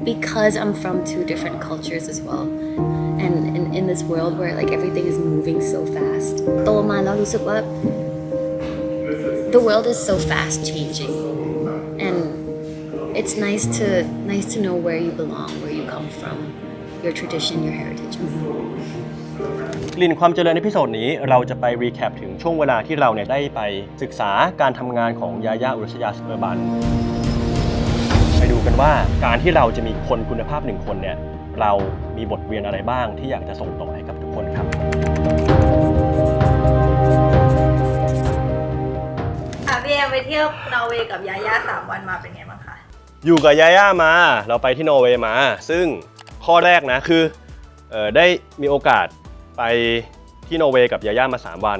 because I'm from two different cultures as well and in this world where like everything is moving so fast โตมาแล้วรู้สึกว่า the world is so fast changing and it's nice to know where you belong where you come from your tradition your heritage กลิ่นความเจริญในพิโซดนี้เราจะไปรีแคปถึงช่วงเวลาที่เราเนี่ยได้ไปศึกษาการทำงานของยาย่าอุรัสยาสเปอร์บันไปดูกันว่าการที่เราจะมีคนคุณภาพ1คนเนี่ยเรามีบทเรียนอะไรบ้างที่อยากจะส่งต่อให้กับทุกคนครับพี่แอมไปเที่ยวนอร์เวย์กับยาย่า3 วันมาเป็นไงบ้างคะอยู่กับยาย่ามาเราไปที่นอร์เวย์มาซึ่งข้อแรกนะคือได้มีโอกาสไปที่นอร์เวย์กับยาย่ามา3 วัน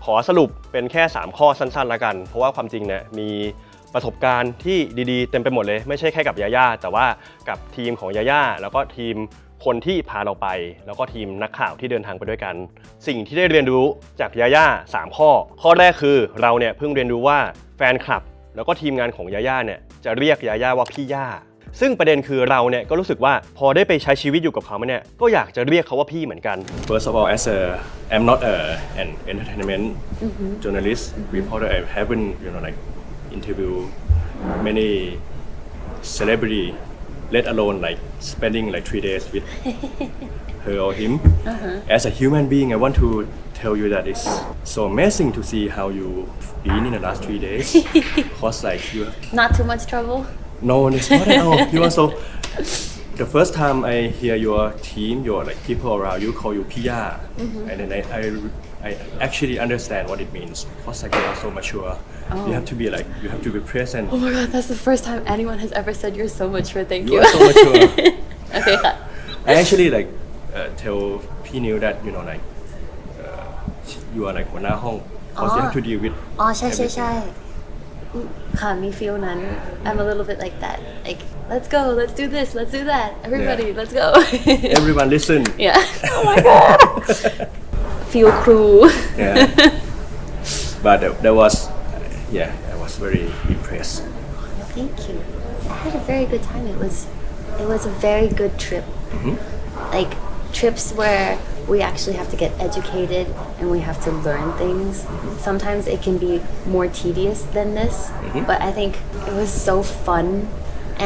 ขอสรุปเป็นแค่3 ข้อสั้นๆแล้วกันเพราะว่าความจริงเนี่ยมีประสบการณ์ที่ดีๆเต็มไปหมดเลยไม่ใช่แค่กับยาย่าแต่ว่ากับทีมของยาย่าแล้วก็ทีมคนที่พาเราไปแล้วก็ทีมนักข่าวที่เดินทางไปด้วยกันสิ่งที่ได้เรียนรู้จากยาย่า3 ข้อแรกคือเราเนี่ยเพิ่งเรียนรู้ว่าแฟนคลับแล้วก็ทีมงานของยาย่าเนี่ยจะเรียกยาย่าว่าพี่ย่าซึ่งประเด็นคือเราเนี่ยก็รู้สึกว่าพอได้ไปใช้ชีวิตอยู่กับเขาเนี่ยก็อยากจะเรียกเขาว่าพี่เหมือนกัน First of all I'm not an entertainment journalist reporter I haven't like interview many celebrity let alone like spending like 3 days with her or him as a human being I want to tell you that it's so amazing to see how you've been in the last 3 days cause like you not too much trouble No, it's not at all. You also, the first time I hear your team, your like people around you call you Pia, and then I actually understand what it means. Because like you are so mature, you have to be like you have to be present. Oh my god, that's the first time anyone has ever said you're so mature. Thank you. You are so mature. Okay. I actually like tell P New that like you are like หัวหน้าห้อง because you have to deal with. ใช่ค่ะมี feel นั้น I'm a little bit like that like let's go let's do this let's do that everybody let's go Everyone listen yeah oh my god feel crew yeah but there was I was very impressed thank you I had a very good time it was a very good trip like trips where we actually have to get educated and we have to learn things. Sometimes it can be more tedious than this, but I think it was so fun.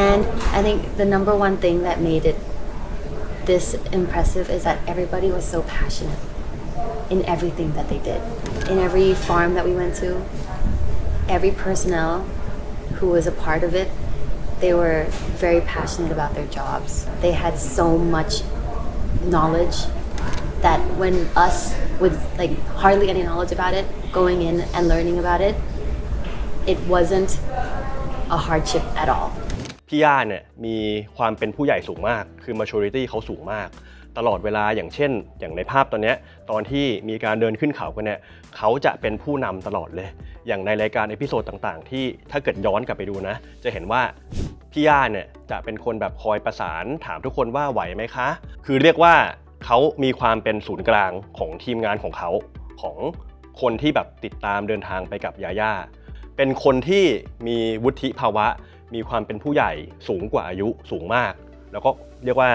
And I think the number one thing that made it this impressive is that everybody was so passionate in everything that they did. In every farm that we went to, every personnel who was a part of it, they were very passionate about their jobs. They had so much knowledge that when us with like hardly any knowledge about it going in and learning about it it wasn't a hardship at all พี่ย่าเนี่ยมีความเป็นผู้ใหญ่สูงมากคือ maturity เขาสูงมากตลอดเวลาอย่างเช่นอย่างในภาพตอนนี้ตอนที่มีการเดินขึ้นเขากันเนี่ยเขาจะเป็นผู้นำตลอดเลยอย่างในรายการเอพิโซดต่างๆที่ถ้าเกิดย้อนกลับไปดูนะจะเห็นว่าพี่ย่าเนี่ยจะเป็นคนแบบคอยประสานถามทุกคนว่าไหวไหมคะคือเรียกว่าเขามีความเป็นศูนย์กลางของทีมงานของเขาของคนที่แบบติดตามเดินทางไปกับยาย่าเป็นคนที่มีวุฒิภาวะมีความเป็นผู้ใหญ่สูงกว่าอายุสูงมากแล้วก็เรียกว่า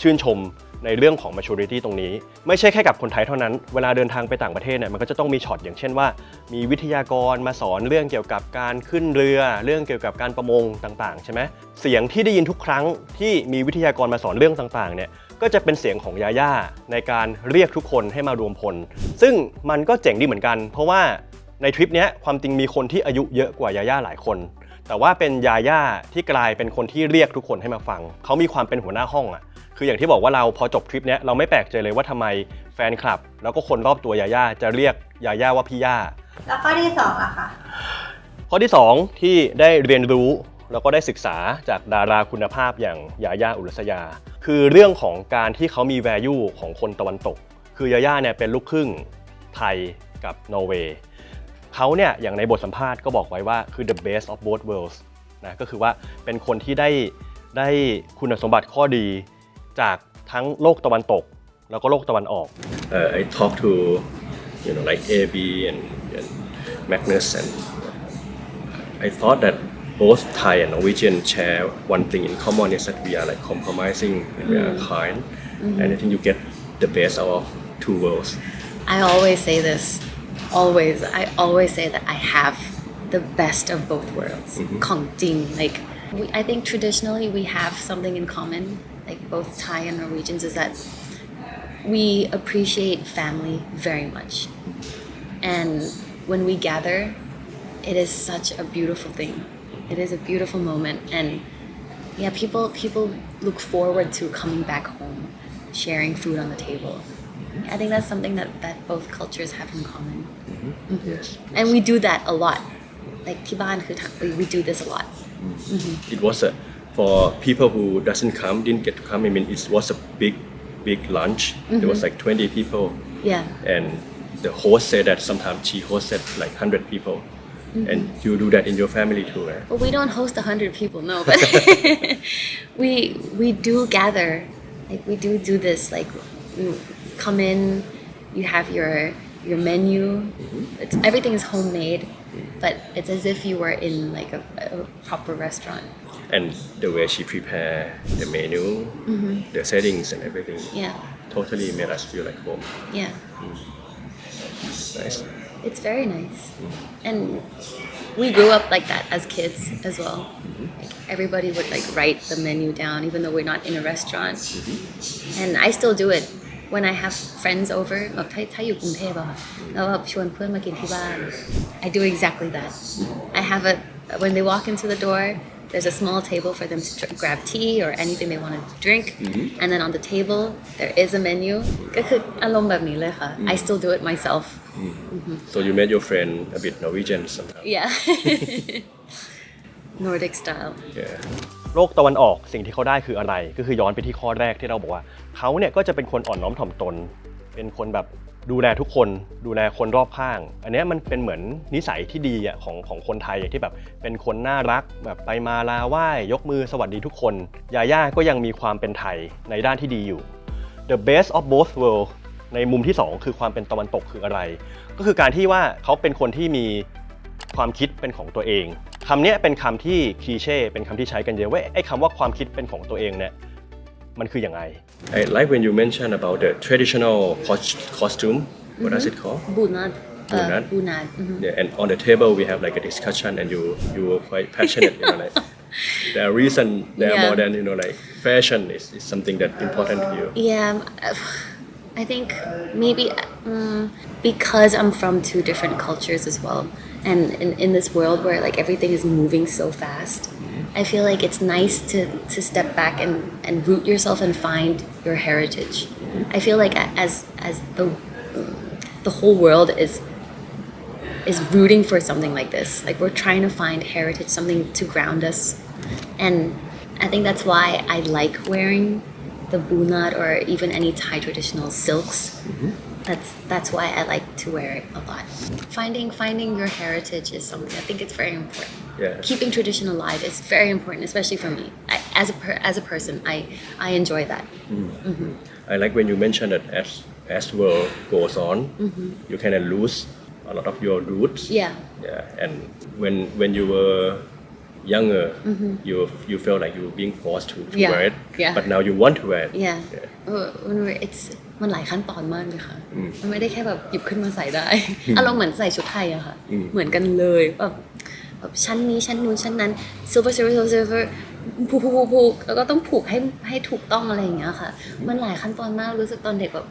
ชื่นชมในเรื่องของ maturity ตรงนี้ไม่ใช่แค่กับคนไทยเท่านั้นเวลาเดินทางไปต่างประเทศเนี่ยมันก็จะต้องมีช็อตอย่างเช่นว่ามีวิทยากรมาสอนเรื่องเกี่ยวกับการขึ้นเรือเรื่องเกี่ยวกับการประมงต่างๆใช่ไหมเสียงที่ได้ยินทุกครั้งที่มีวิทยากรมาสอนเรื่องต่างๆเนี่ยก็จะเป็นเสียงของยาย่าในการเรียกทุกคนให้มารวมพลซึ่งมันก็เจ๋งดีเหมือนกันเพราะว่าในทริปนี้ความจริงมีคนที่อายุเยอะกว่ายาย่าหลายคนแต่ว่าเป็นยาย่าที่กลายเป็นคนที่เรียกทุกคนให้มาฟังเขามีความเป็นหัวหน้าห้องคืออย่างที่บอกว่าเราพอจบทริปนี้เราไม่แปลกใจเลยว่าทำไมแฟนคลับแล้วก็คนรอบตัวยาย่าจะเรียกยาย่าว่าพี่ย่าแล้วข้อที่2ล่ะคะข้อที่2ที่ได้เรียนรู้แล้วก็ได้ศึกษาจากดาราคุณภาพอย่างยาย่าอุรัสยาคือเรื่องของการที่เขามี value ของคนตะวันตกคือยาย่าเนี่ยเป็นลูกครึ่งไทยกับนอร์เวย์เขาเนี่ยอย่างในบทสัมภาษณ์ก็บอกไว้ว่าคือ the best of both worlds นะก็คือว่าเป็นคนที่ได้คุณสมบัติข้อดีจากทั้งโลกตะวันตกแล้วก็โลกตะวันออกI talk to like AB and Magnus and I thought that both Thai and Norwegian share one thing in common is that we are like compromising and we are kind, and I think you get the best out of two worlds. I always say this. I always say that I have the best of both worlds. ของจริง like I think traditionally we have something in common, like both Thai and Norwegians, is that we appreciate family very much. And when we gather, it is such a beautiful thing. It is a beautiful moment, and yeah, people look forward to coming back home, sharing food on the table. I think that's something that both cultures have in common. Yes. And we do that a lot. Like ที่บ้านคือ we do this a lot. It was for people who didn't get to come. I mean, it was a big lunch. There was like 20 people, Yeah. and the host said that sometimes she hosted like 100 people, and you do that in your family too, right? But we don't host 100 people, no. But we do gather. Like we do this. Like you come in, you have your menu. Everything is homemade, but it's as if you were in like a proper restaurant. And the way she prepare the menu, the settings and everything, Yeah. totally made us feel like home. Yeah. Nice. It's very nice. And we grew up like that as kids as well. Like everybody would like write the menu down even though we're not in a restaurant. And I still do it when I have friends over แบบถ้าอยู่กรุงเทพอะค่ะแล้วแบบชวนเพื่อนมากินที่บ้าน I do exactly that. I have when they walk into the door, there's a small table for them to grab tea or anything they want to drink, and then on the table there is a menu ก็คืออารมณ์แบบนี้เลยค่ะ I still do it myself. So you made your friend a bit Norwegian sometimes. Yeah. Nordic style. Yeah. โลกตะวันออกสิ่งที่เขาได้คืออะไรก็คือย้อนไปที่ข้อแรกที่เราบอกว่าเขาเนี่ยก็จะเป็นคนอ่อนน้อมถ่อมตนเป็นคนแบบดูแลทุกคนดูแลคนรอบข้างอันนี้มันเป็นเหมือนนิสัยที่ดีอ่ะของคนไทยที่แบบเป็นคนน่ารักแบบไปมาลาไหว้ยกมือสวัสดีทุกคนยาย่าก็ยังมีความเป็นไทยในด้านที่ดีอยู่ The best of both worlds ในมุมที่2คือความเป็นตะวันตกคืออะไรก็คือการที่ว่าเขาเป็นคนที่มีความคิดเป็นของตัวเองคำนี้เป็นคำที่คลีเช่เป็นคำที่ใช้กันเยอะว่าไอ้คำว่าความคิดเป็นของตัวเองเนี่ยมันคือยังไง I like when you mention about the traditional costume. What does it call? Bunad. Bunad. Bunad. Yeah, and on the table we have like a discussion, and you were quite passionate. Like the reason there are more than like fashion is something that important to you. Yeah, I think maybe because I'm from two different cultures as well, and in this world where like everything is moving so fast, I feel like it's nice to step back and root yourself and find your heritage. I feel like as the whole world is rooting for something like this. Like we're trying to find heritage, something to ground us, and I think that's why I like wearing the bunad or even any Thai traditional silks. That's why I like to wear it a lot. Finding your heritage is something I think it's very important. Yeah. Keeping tradition alive is very important, especially for me. As a person, I enjoy that. I like when you mention that as world goes on, you kind of lose a lot of your roots. Yeah. Yeah, and when you were younger, you felt like you were being forced to Yeah. wear it, Yeah. but now you want to wear it. Yeah.มันหลายขั้นตอนมากเลยค่ะ มันไม่ได้แค่แบบหยิบขึ้นมาใส่ได้ อารมณ์เหมือนใส่ชุดไทยอะค่ะ เหมือนกันเลยแบบชั้นนี้ชั้นนู้นชั้นนั้น silverผูกแล้วก็ต้องผูกให้ถูกต้องอะไรอย่างเงี้ยค่ะ มันหลายขั้นตอนมากรู้สึกตอนเด็กแบบ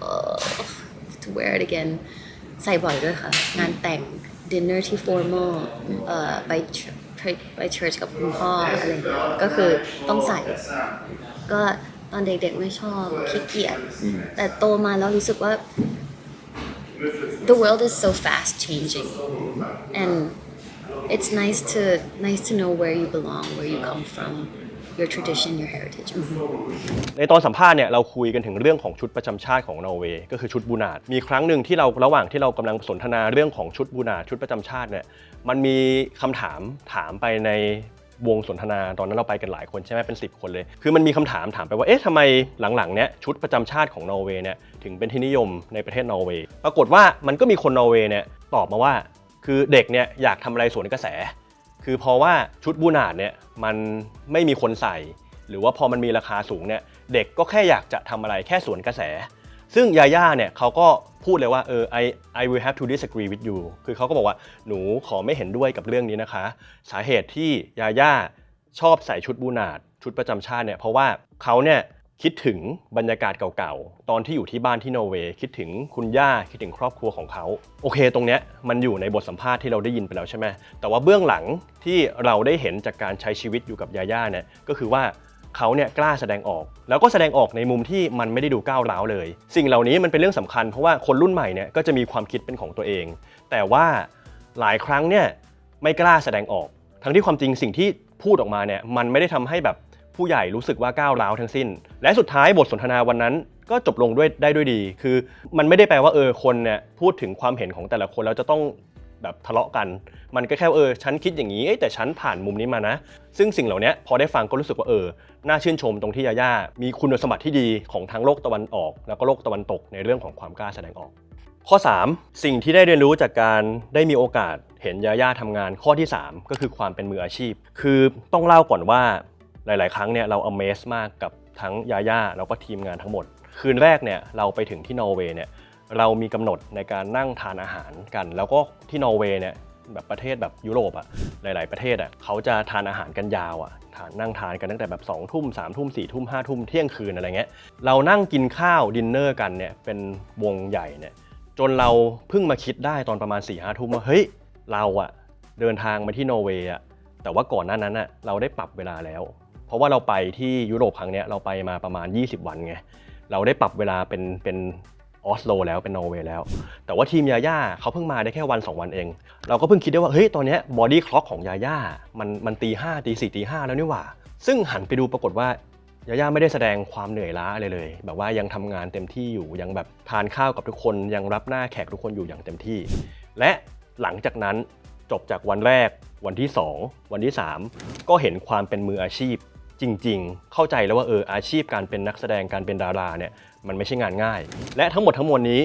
to wear it again ใส่บ่อยด้วยค่ะ งานแต่ง dinner ที่ formal ไป church กับคุณพ่ออะไรอย่างเงี้ยก็คือต้องใส่ก็ตอนเด็กๆไม่ชอบขี้เกียจแต่โตมาแล้วรู้สึกว่า the world is so fast changing and it's nice to know where you belong, where you come from, your tradition, your heritage. ในตอนสัมภาษณ์เนี่ยเราคุยกันถึงเรื่องของชุดประจำชาติของนอร์เวย์ก็คือชุดบูนาดมีครั้งหนึ่งที่ระหว่างที่เรากำลังสนทนาเรื่องของชุดบูนาดชุดประจำชาติเนี่ยมันมีคำถามไปในวงสนทนาตอนนั้นเราไปกันหลายคนใช่ไหมเป็น10 คนเลยคือมันมีคำถามไปว่าเอ๊ะทำไมหลังๆเนี้ยชุดประจำชาติของนอร์เวย์เนี่ยถึงเป็นที่นิยมในประเทศนอร์เวย์ปรากฏว่ามันก็มีคนนอร์เวย์เนี่ยตอบมาว่าคือเด็กเนี่ยอยากทำอะไรสวนกระแส คือเพราะว่าชุดบูนาดเนี่ยมันไม่มีคนใส่หรือว่าพอมันมีราคาสูงเนี่ยเด็กก็แค่อยากจะทำอะไรแค่สวนกระแสซึ่งยาย่าเนี่ยเขาก็พูดเลยว่าI will have to disagree with you คือเขาก็บอกว่าหนูขอไม่เห็นด้วยกับเรื่องนี้นะคะสาเหตุที่ยาย่าชอบใส่ชุดบูนาดชุดประจำชาติเนี่ยเพราะว่าเขาเนี่ยคิดถึงบรรยากาศเก่าๆตอนที่อยู่ที่บ้านที่นอร์เวย์คิดถึงคุณย่าคิดถึงครอบครัวของเขาโอเคตรงเนี้ยมันอยู่ในบทสัมภาษณ์ที่เราได้ยินไปแล้วใช่ไหมแต่ว่าเบื้องหลังที่เราได้เห็นจากการใช้ชีวิตอยู่กับยาย่าเนี่ยก็คือว่าเขาเนี่ยกล้าแสดงออกแล้วก็แสดงออกในมุมที่มันไม่ได้ดูก้าวร้าวเลยสิ่งเหล่านี้มันเป็นเรื่องสำคัญเพราะว่าคนรุ่นใหม่เนี่ยก็จะมีความคิดเป็นของตัวเองแต่ว่าหลายครั้งเนี่ยไม่กล้าแสดงออกทั้งที่ความจริงสิ่งที่พูดออกมาเนี่ยมันไม่ได้ทำให้แบบผู้ใหญ่รู้สึกว่าก้าวร้าวทั้งสิ้นและสุดท้ายบทสนทนาวันนั้นก็จบลงด้วยดีคือมันไม่ได้แปลว่าคนเนี่ยพูดถึงความเห็นของแต่ละคนแล้วจะต้องแบบทะเลาะกันมันก็แค่ฉันคิดอย่างนี้แต่ฉันผ่านมุมนี้มานะซึ่งสิ่งเหล่านี้พอได้ฟังก็รู้สึกว่าน่าชื่นชมตรงที่ยาย่ามีคุณสมบัติที่ดีของทั้งโลกตะวันออกแล้วก็โลกตะวันตกในเรื่องของความกล้าแสดงออกข้อ3สิ่งที่ได้เรียนรู้จากการได้มีโอกาสเห็นยาย่าทำงานข้อที่3ก็คือความเป็นมืออาชีพคือต้องเล่าก่อนว่าหลายๆครั้งเนี่ยเรา amaze มากกับทั้งยาย่าแล้วก็ทีมงานทั้งหมดคืนแรกเนี่ยเราไปถึงที่นอร์เวย์เนี่ยเรามีกำหนดในการนั่งทานอาหารกันแล้วก็ที่นอร์เวย์เนี่ยแบบประเทศแบบยุโรปหลายๆประเทศเขาจะทานอาหารกันยาวนั่งทานกันตั้งแต่แบบ2 ทุ่ม3 ทุ่ม4 ทุ่ม5 ทุ่มเที่ยงคืนอะไรเงี้ยเรานั่งกินข้าวดินเนอร์กันเนี่ยเป็นวงใหญ่เนี่ยจนเราเพิ่งมาคิดได้ตอนประมาณ 4-5 ทุ่มว่าเฮ้ยเราเดินทางมาที่นอร์เวย์แต่ว่าก่อนหน้านั้นเราได้ปรับเวลาแล้วเพราะว่าเราไปที่ยุโรปครั้งนี้เราไปมาประมาณ20 วันไงเราได้ปรับเวลาเป็นออสโลแล้วเป็นนอร์เวย์แล้วแต่ว่าทีมยาย่าเขาเพิ่งมาได้แค่วัน2 วันเองเราก็เพิ่งคิดได้ว่าเฮ้ยตอนนี้บอดี้คล็อกของยาย่ามันตี 5 ตี 4 ตี 5แล้วนี่หว่าซึ่งหันไปดูปรากฏว่ายาย่าไม่ได้แสดงความเหนื่อยล้าเลยแบบว่ายังทำงานเต็มที่อยู่ยังแบบทานข้าวกับทุกคนยังรับหน้าแขกทุกคนอยู่อย่างเต็มที่และหลังจากนั้นจบจากวันแรกวันที่2วันที่3ก็เห็นความเป็นมืออาชีพจริงๆเข้าใจแล้วว่าอาชีพการเป็นนักแสดงการเป็นดาราเนี่ยมันไม่ใช่งานง่ายและทั้งหมดทั้งมวลนี้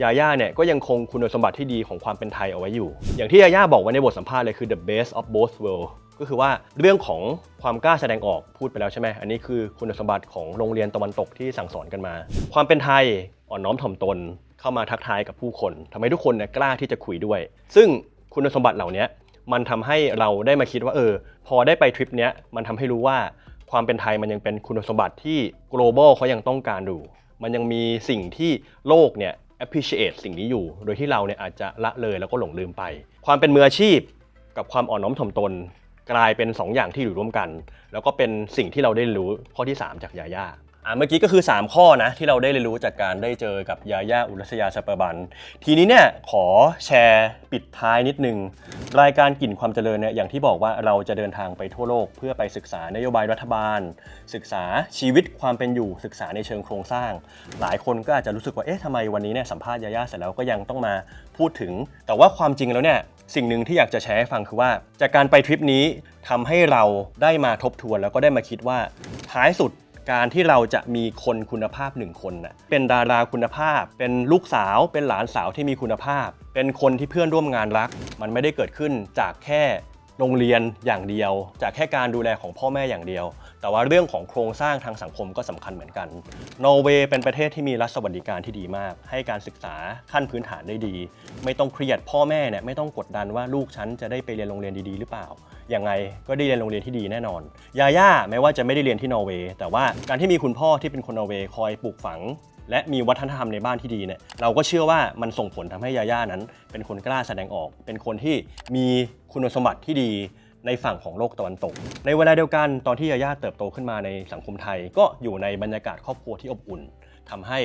ยาย่าเนี่ยก็ยังคงคุณสมบัติที่ดีของความเป็นไทยเอาไว้อยู่อย่างที่ยาย่าบอกไว้ในบทสัมภาษณ์เลยคือ the best of both worlds ก็คือว่าเรื่องของความกล้าแสดงออกพูดไปแล้วใช่ไหมอันนี้คือคุณสมบัติของโรงเรียนตะวันตกที่สั่งสอนกันมาความเป็นไทยอ่อนน้อมถ่อมตนเข้ามาทักทายกับผู้คนทำให้ทุกคนเนี่ยกล้าที่จะคุยด้วยซึ่งคุณสมบัติเหล่านี้มันทำให้เราได้มาคิดว่าพอได้ไปทริปเนี้ยมันทำให้รู้ว่าความเป็นไทยมันยังเป็นคุณสมบัติที่ global เขายังต้องการดูมันยังมีสิ่งที่โลกเนี่ย appreciate สิ่งนี้อยู่โดยที่เราเนี่ยอาจจะละเลยแล้วก็หลงลืมไปความเป็นมืออาชีพกับความอ่อนน้อมถ่อมตนกลายเป็น2 อย่างที่อยู่ร่วมกันแล้วก็เป็นสิ่งที่เราได้รู้ข้อที่3จากยาย่าเมื่อกี้ก็คือ3 ข้อนะที่เราได้เรียนรู้จากการได้เจอกับยาย่าอุรัสยา ซัปเปอร์บันทีนี้เนี่ยขอแชร์ปิดท้ายนิดนึงรายการกลิ่นความเจริญเนี่ยอย่างที่บอกว่าเราจะเดินทางไปทั่วโลกเพื่อไปศึกษานโยบายรัฐบาลศึกษาชีวิตความเป็นอยู่ศึกษาในเชิงโครงสร้างหลายคนก็อาจจะรู้สึกว่าทำไมวันนี้เนี่ยสัมภาษณ์ยาย่าเสร็จแล้วก็ยังต้องมาพูดถึงแต่ว่าความจริงแล้วเนี่ยสิ่งหนึ่งที่อยากจะแชร์ให้ฟังคือว่าจากการไปทริปนี้ทำให้เราได้มาทบทวนแล้วก็ได้มาคิดว่าท้ายสุดการที่เราจะมีคนคุณภาพ1 คนเป็นดาราคุณภาพเป็นลูกสาวเป็นหลานสาวที่มีคุณภาพเป็นคนที่เพื่อนร่วมงานรักมันไม่ได้เกิดขึ้นจากแค่โรงเรียนอย่างเดียวจากแค่การดูแลของพ่อแม่อย่างเดียวแต่ว่าเรื่องของโครงสร้างทางสังคมก็สำคัญเหมือนกันนอร์เวย์เป็นประเทศที่มีรัฐสวัสดิการที่ดีมากให้การศึกษาขั้นพื้นฐานได้ดีไม่ต้องเครียดพ่อแม่เนี่ยไม่ต้องกดดันว่าลูกฉันจะได้ไปเรียนโรงเรียนดีๆหรือเปล่ายังไงก็ได้เรียนโรงเรียนที่ดีแน่นอนยาย่าแม้ว่าจะไม่ได้เรียนที่นอร์เวย์แต่ว่าการที่มีคุณพ่อที่เป็นคนนอร์เวย์คอยปลูกฝังและมีวัฒนธรรมในบ้านที่ดีเนี่ยเราก็เชื่อว่ามันส่งผลทำให้ยาย่านั้นเป็นคนกล้าแสดงออกเป็นคนที่มีคุณสมบัติที่ดีในฝั่งของโลกตะวันตกในเวลาเดียวกันตอนที่ยาย่าเติบโตขึ้นมาในสังคมไทยก็อยู่ในบรรยากาศครอบครัวที่อบอุ่นทำให้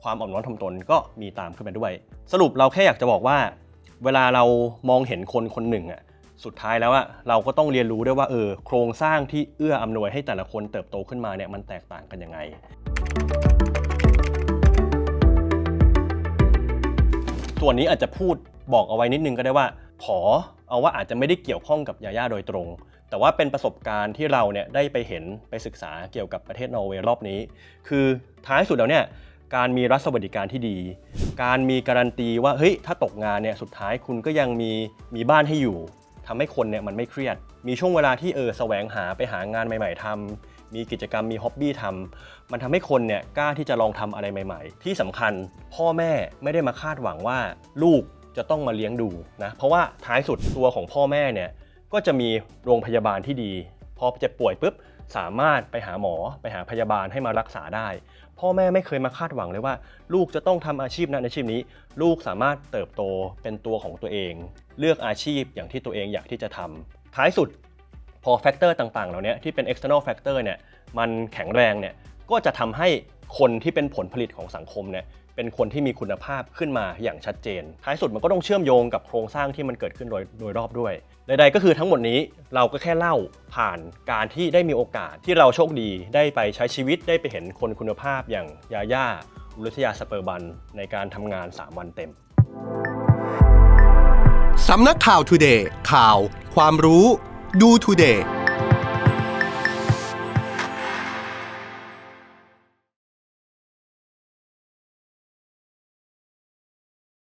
ความอ่อนน้อมถ่อมตนก็มีตามขึ้นมาด้วยสรุปเราแค่อยากจะบอกว่าเวลาเรามองเห็นคนคนหนึ่งสุดท้ายแล้วเราก็ต้องเรียนรู้ด้วยว่าโครงสร้างที่เอื้ออำนวยให้แต่ละคนเติบโตขึ้นมาเนี่ยมันแตกต่างกันยังไงส่วนนี้อาจจะพูดบอกเอาไว้นิดนึงก็ได้ว่าขอเอาว่าอาจจะไม่ได้เกี่ยวข้องกับยาย่าโดยตรงแต่ว่าเป็นประสบการณ์ที่เราเนี่ยได้ไปเห็นไปศึกษาเกี่ยวกับประเทศนอร์เวย์รอบนี้คือท้ายสุดแล้วเนี่ยการมีรัฐสวัสดิการที่ดีการมีการันตีว่าเฮ้ยถ้าตกงานเนี่ยสุดท้ายคุณก็ยังมีบ้านให้อยู่ ทำให้คนเนี่ยมันไม่เครียดมีช่วงเวลาที่แสวงหาไปหางานใหม่ๆทำมีกิจกรรมมีฮ็อบบี้ทำมันทำให้คนเนี่ยกล้าที่จะลองทำอะไรใหม่ๆที่สำคัญพ่อแม่ไม่ได้มาคาดหวังว่าลูกจะต้องมาเลี้ยงดูนะเพราะว่าท้ายสุดตัวของพ่อแม่เนี่ยก็จะมีโรงพยาบาลที่ดีพอเจ็บป่วยปุ๊บสามารถไปหาหมอไปหาพยาบาลให้มารักษาได้พ่อแม่ไม่เคยมาคาดหวังเลยว่าลูกจะต้องทำอาชีพนั้นอาชีพนี้ลูกสามารถเติบโตเป็นตัวของตัวเองเลือกอาชีพอย่างที่ตัวเองอยากที่จะทำท้ายสุดพอแฟกเตอร์ต่างๆเหล่านี้ที่เป็น external factor เนี่ยมันแข็งแรงเนี่ยก็จะทำให้คนที่เป็นผลผลิตของสังคมเนี่ยเป็นคนที่มีคุณภาพขึ้นมาอย่างชัดเจนท้ายสุดมันก็ต้องเชื่อมโยงกับโครงสร้างที่มันเกิดขึ้นโดยรอบด้วยใดๆก็คือทั้งหมดนี้เราก็แค่เล่าผ่านการที่ได้มีโอกาสที่เราโชคดีได้ไปใช้ชีวิตได้ไปเห็นคนคุณภาพอย่างยาย่าอุรัสยาสเปอร์บันในการทำงาน3 วันเต็มสำนักข่าว Today ข่าวความรู้ดู Today